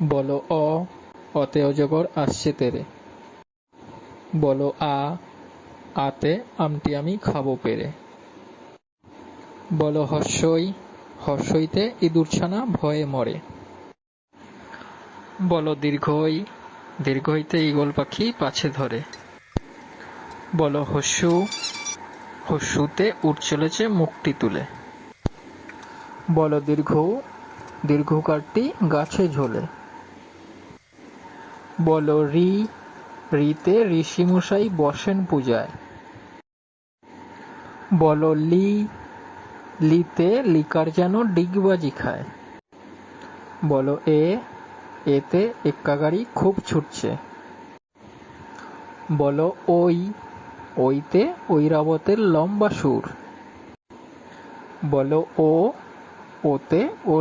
বলো অ, অতে অজগর আসছে তেরে। বলো আ, আতে আমটি আমি খাবো পেরে। বলো হর্ষই, হর্ষইতে ইঁদুরছানা ভয়ে মরে। বলো দীর্ঘই, দীর্ঘইতে ঈগল পাখি পাছে ধরে। বলো হস্যু, হস্যুতে উট চলেছে মুখটি তুলে। বলো দীর্ঘউ, দীর্ঘকারটি গাছে ঝোলে। বলো রি, রিতে ঋষিমশাই বসেন পূজায়। বলো লি, লিতে লিকার যেন ডিগবাজি খায়। বলো এ, এতে এক্কা গাড়ি খুব ছুটছে। বলো ওই, ওইতে ঐরাবতের লম্বা সুর। বলো ও, ওতে